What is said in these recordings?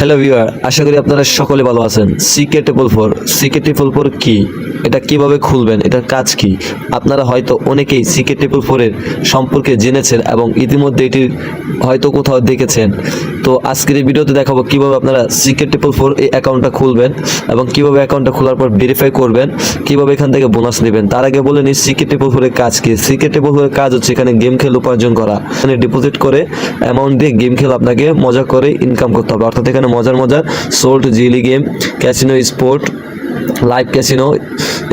Hello viewer, আশা করি আপনারা সকলে ভালো আছেন। সিকে4 কি, এটা কিভাবে খুলবেন, এটার কাজ কি? আপনারা হয়তো অনেকেই সিকে4 এর সম্পর্কে জেনেছেন এবং ইতিমধ্যে এটি হয়তো কোথাও দেখেছেন। তো আজকের এই ভিডিওতে দেখাবো কিভাবে আপনারা সিকে4 এই অ্যাকাউন্টটা খুলবেন এবং কিভাবে অ্যাকাউন্টটা খোলার পর ভেরিফাই করবেন, কিভাবে এখান থেকে বোনাস নেবেন। তার আগে বলে নিই সিকে4 এর কাজ কি। সিকে4 এর কাজ হচ্ছে এখানে গেম খেলে উপার্জন করা। এখানে ডিপোজিট করে অ্যামাউন্ট দিয়ে গেম খেলে আপনাকে মজা করে ইনকাম করতে হবে। অর্থাৎ এখানে মজার slot, Jili game, casino sport, live casino,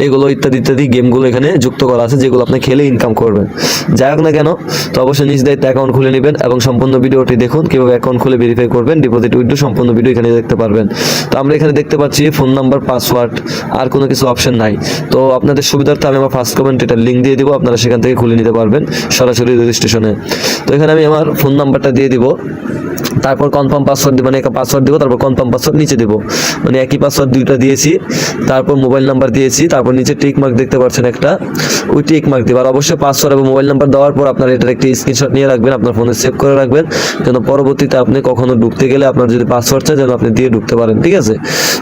এগুলো ইত্যাদি ইত্যাদি গেমগুলো এখানে যুক্ত করা আছে, যেগুলো আপনি খেলে ইনকাম করবেন। যাই হোক না কেন, তো অবশ্যই নিজ দায়িত্বে অ্যাকাউন্ট খুলে নেবেন এবং সম্পূর্ণ ভিডিওটি দেখুন কিভাবে অ্যাকাউন্ট খুলে ভেরিফাই করবেন, ডিপোজিট উইথড্র, সম্পূর্ণ ভিডিও এখানে দেখতে পারবেন। তো আমরা এখানে দেখতে পাচ্ছি ফোন নাম্বার, পাসওয়ার্ড, আর কোনো কিছু অপশন নাই। তো আপনাদের সুবিধার্থে আমি আমার ফার্স্ট কমেন্ট এটা লিঙ্ক দিয়ে দিব, আপনারা সেখান থেকে খুলে নিতে পারবেন সরাসরি রেজিস্ট্রেশনে। তো এখানে আমি আমার ফোন নাম্বারটা দিয়ে দিব, তারপর কনফার্ম পাসওয়ার্ড দিব, মানে একটা পাসওয়ার্ড দিব, তারপর কনফার্ম পাসওয়ার্ড নিচে দিব, মানে একই পাসওয়ার্ড দুইটা দিয়েছি। তারপর মোবাইল নাম্বার দিয়েছি, তারপর নিচে টিক মার্ক দেখতে পাচ্ছেন একটা, ওই টিক মার্ক দিব। আর অবশ্যই পাসওয়ার্ড এবং মোবাইল নাম্বার দেওয়ার পর আপনার এটার একটি স্ক্রিনশট নিয়ে রাখবেন, আপনার ফোনে সেভ করে রাখবেন, যেন পরবর্তীতে আপনি কখনো ঢুকতে গেলে আপনার যদি পাসওয়ার্ড চাই যেন আপনি দিয়ে ঢুকতে পারেন। ঠিক আছে,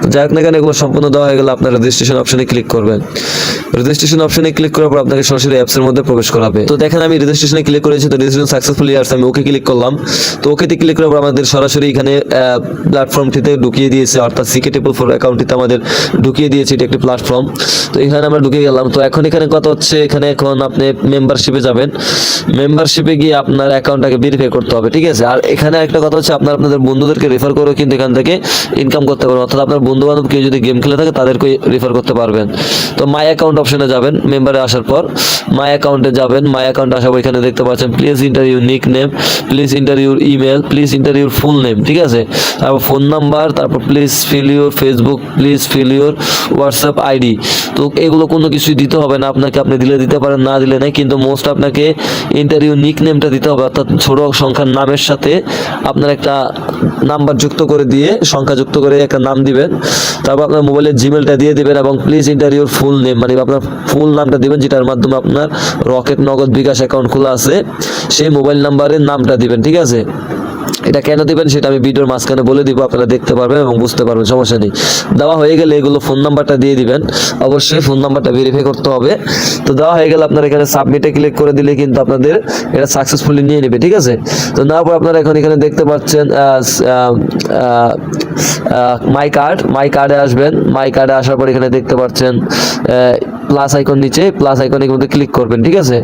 তো যাই হোক না কেন, এগুলো সম্পূর্ণ দেওয়া হয়ে গেলে আপনার রেজিস্ট্রেশন অপশনে ক্লিক করবেন। রেজিস্ট্রেশন অপশনে ক্লিক করার পর আপনাকে সরাসরি অ্যাপসের মধ্যে প্রবেশ করাবে। তো দেখেন আমি রেজিস্ট্রেশনে ক্লিক করেছি, তো রেজিস্ট্রেশন সাকসেসফুলি আসছে, আমি ওকে ক্লিক করলাম। তো ওকেতে ক্লিক করার পর আমাদের সরাসরি এখানে প্ল্যাটফর্মটিতে ঢুকিয়ে দিয়েছে, অর্থাৎ সিকে4 অ্যাকাউন্টটিতে আমাদের ঢুকিয়ে দিয়েছে, এটা একটি প্ল্যাটফর্ম। তো এখানে আমরা ঢুকে গেলাম। তো এখন এখানে কথা হচ্ছে, এখানে এখন আপনি মেম্বারশিপে যাবেন। মেম্বারশিপে গিয়ে আপনার অ্যাকাউন্টটাকে ভেরিফাই করতে হবে। ঠিক আছে, আর এখানে একটা কথা হচ্ছে, আপনাদের বন্ধুদেরকে রেফার করে কিন্তু এখান থেকে ইনকাম করতে পারবেন, অর্থাৎ আপনার বন্ধু বান্ধব কেউ যদি গেম খেলে থাকে তাদেরকে রেফার করতে পারবেন। তো মাই অ্যাকাউন্ট অপশনে যাবেন, মেম্বারে আসার পর মাই অ্যাকাউন্টে যাবেন। মাই অ্যাকাউন্টে আসার পর এখানে দেখতে পাচ্ছেন please enter your nick name, please enter your email, please enter your full name. ঠিক আছে, তারপর ফোন নাম্বার, তারপর please fill your Facebook, please fill your WhatsApp ID. তো এগুলো কোনো কিছুই দিতে হবে না আপনাকে, আপনি দিলে দিতে পারেন, না দিলে নেই, কিন্তু মোস্ট আপনাকে ইন্টারভিউ নিক নেমটা দিতে হবে, অর্থাৎ ছোট সংখ্যার নামের সাথে আপনার একটা নাম্বার যুক্ত করে দিয়ে, সংখ্যা যুক্ত করে একটা নাম দিবেন। তারপর আপনার মোবাইলের জিমেলটা দিয়ে দিবেন এবং প্লিজ ইন্টারভিউর ফুল নেম, মানে আপনার ফুল নামটা দিবেন, যেটার মাধ্যমে আপনার রকেট, নগদ, বিকাশ অ্যাকাউন্ট খোলা আছে, সেই মোবাইল নাম্বারের নামটা দিবেন। ঠিক আছে, এটা কেন দিবেন সেটা আমি ভিডিওর মাঝখানে বলে দিব, আপনারা দেখতে পারবেন এবং বুঝতে পারবেন, সমস্যা নেই। দেওয়া হয়ে গেলে এগুলো ফোন নাম্বারটা দিয়ে দিবেন, অবশ্যই ফোন নাম্বারটা ভেরিফাই করতে হবে। তো দেওয়া হয়ে গেলে আপনারা এখানে সাবমিটে ক্লিক করে দিলে কিন্তু আপনাদের এটা সাকসেসফুলি নিয়ে নেবে। ঠিক আছে, তো নেওয়ার পর আপনারা এখন এখানে দেখতে পাচ্ছেন মাই কার্ডে আসবেন। মাই কার্ডে আসার পর এখানে দেখতে পাচ্ছেন প্লাস আইকন, নিচে প্লাস আইকনের মধ্যে ক্লিক করবেন। ঠিক আছে,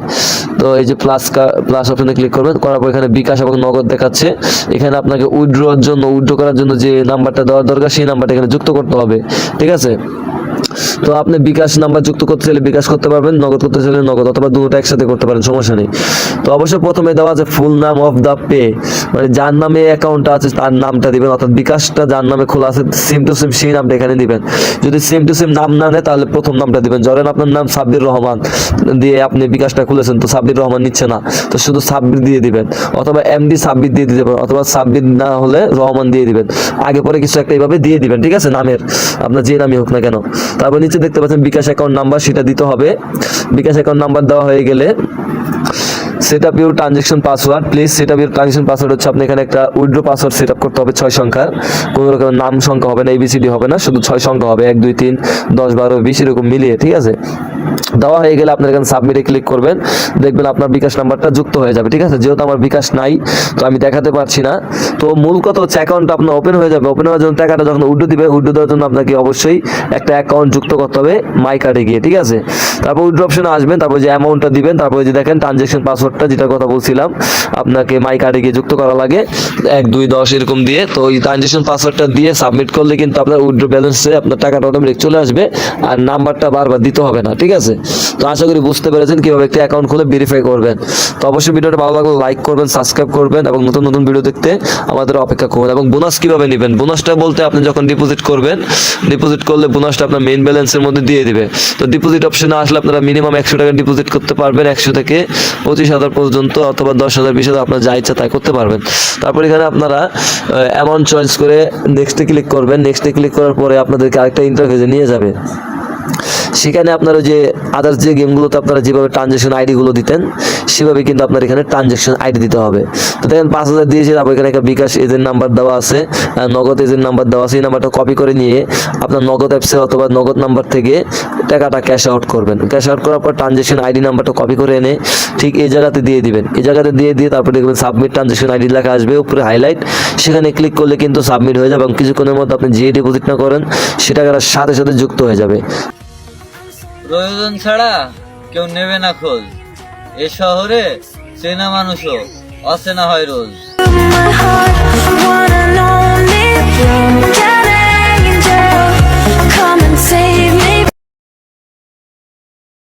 তো এই যে প্লাস অপশনে ক্লিক করবেন, করার পর এখানে বিকাশ এবং নগদ দেখাচ্ছে। এখানে আপনাকে উইথড্র করার জন্য যে নাম্বারটা দেওয়ার দরকার সেই নাম্বারটা এখানে যুক্ত করতে হবে। ঠিক আছে, তো আপনি বিকাশ নাম্বার যুক্ত করতে চাইলে বিকাশ করতে পারবেন, নগদ করতে চাইলে নগদ, অথবা দুটো একসাথে করতে পারেন, সমস্যা নেই। তো অবশ্যই প্রথমে দেওয়া আছে ফুল নাম অফ দ্য পে, মানে যার নামে অ্যাকাউন্টটা আছে তার নামটা দিবেন, অর্থাৎ বিকাশটা যার নামে খোলা আছে সেম টু সেম সেই নামটা এখানে দিবেন। যদি সেম টু সেম নাম না নেয় তাহলে প্রথম নামটা দিবেন। ধরেন আপনার নাম সাব্বির রহমান দিয়ে আপনি বিকাশটা খুলেছেন, তো সাব্বির রহমান নিচ্ছে না, তো শুধু সাব্বির দিয়ে দিবেন, অথবা এমডি সাব্বির দিয়ে দিতে পারেন, অথবা সাব্বির না হলে রহমান দিয়ে দিবেন, আগে পরে কিছু একটা এইভাবে দিয়ে দিবেন। ঠিক আছে, নামের আপনার যে নামই হোক না কেন। তারপর নিচে দেখতে পাচ্ছেন বিকাশ অ্যাকাউন্ট নাম্বার, সেটা দিতে হবে। বিকাশ অ্যাকাউন্ট নাম্বার দেওয়া হয়ে গেলে set up your transaction password, please set up your transaction password হচ্ছে আপনি এখানে একটা উইথড্র পাসওয়ার্ড সেট আপ করতে হবে 6 সংখ্যার, কোনো রকম নাম সংখ্যা হবে না, এবিসিডি হবে না, শুধু 6 সংখ্যা হবে, 1 2 3 10 12 20 এরকম মিলিয়ে। ঠিক আছে, দেওয়া হয়ে গেলে আপনার এখানে সাবমিটে ক্লিক করবেন, দেখবেন আপনার বিকাশ নাম্বারটা যুক্ত হয়ে যাবে। ঠিক আছে, যেহেতু আমার বিকাশ নাই তো আমি দেখাতে পারছি না। তো মূল কথা হচ্ছে অ্যাকাউন্টটা আপনার ওপেন হয়ে যাবে। ওপেন হওয়ার জন্য টাকাটা যখন উইথড্র দিবে, উইথড্র দেওয়ার জন্য আপনাকে অবশ্যই একটা অ্যাকাউন্ট যুক্ত করতে হবে মাই কার্ডে গিয়ে। ঠিক আছে, তারপর উইথড্র অপশনে আসবেন, তারপর যে অ্যামাউন্টটা দিবেন, তারপর যে দেখেন ট্রানজেকশন পাসওয়ার্ডটা যেটার কথা বলছিলাম আপনাকে মাই কার্ডে গিয়ে যুক্ত করা লাগে 1 2 10 এরকম দিয়ে। তো এই ট্রানজেকশন পাসওয়ার্ডটা দিয়ে সাবমিট করলে কিন্তু আপনার উইথড্র ব্যালেন্সে আপনার টাকাটা অটোমেটিক চলে আসবে, আর নাম্বারটা বারবার দিতে হবে না। ঠিক আছে, তো আশা করি বুঝতে পেরেছেন কিভাবে একটা অ্যাকাউন্ট খুলে ভেরিফাই করবেন। তো অবশ্যই ভিডিওটা ভালো লাগলে লাইক করবেন, সাবস্ক্রাইব করবেন এবং নতুন নতুন ভিডিও দেখতে আমাদের অপেক্ষা করবেন। এবং বোনাস কিভাবে নেবেন, বোনাসটা বলতে আপনি যখন ডিপোজিট করবেন, ডিপোজিট করলে বোনাসটা আপনার মেইন ব্যালেন্সের মধ্যে দিয়ে দিবে। তো ডিপোজিট অপশনে আসলে আপনারা মিনিমাম 100 টাকা ডিপোজিট করতে পারবেন, 100 থেকে 25,000 পর্যন্ত, অথবা 10,000 20,000 আপনার যা ইচ্ছা তাই করতে পারবেন। তারপর এখানে আপনারা অ্যামাউন্ট চয়েস করে নেক্সটে ক্লিক করবেন। নেক্সটে ক্লিক করার পরে আপনাদেরকে আরেকটা ইন্টারফেসে নিয়ে যাবে। সেখানে আপনার ওই যে আদার্স যে গেমগুলোতে আপনারা যেভাবে ট্রানজ্যাকশন আইডিগুলো দিতেন সেভাবে কিন্তু আপনার এখানে ট্রানজ্যাকশন আইডি দিতে হবে। তো দেখেন 5,000 দিয়েছে, তারপর এখানে একটা বিকাশ এজেন্ট নাম্বার দেওয়া আছে, নগদ এজেন্ট নাম্বার দেওয়া আছে। এই নাম্বারটা কপি করে নিয়ে আপনার নগদ অ্যাপসে অথবা নগদ নাম্বার থেকে টাকাটা ক্যাশ আউট করবেন। ক্যাশ আউট করার পর ট্রানজ্যাকশন আইডি নাম্বারটা কপি করে এনে ঠিক এই জায়গাতে দিয়ে দিবেন। এই জায়গাতে দিয়ে তারপর দেখবেন সাবমিট ট্রানজ্যাকশন আইডি লেখা আসবে উপরে হাইলাইট, সেখানে ক্লিক করলে কিন্তু সাবমিট হয়ে যাবে এবং কিছুক্ষণের মধ্যে আপনি যে ডিপোজিট না করেন সে টাকাটা সাথে সাথে যুক্ত হয়ে যাবে। প্রয়োজন ছাড়া কেউ নেবে না খোঁজ, এ শহরে চেনা মানুষও অচেনা হয় রোজ। My heart, wanna know me,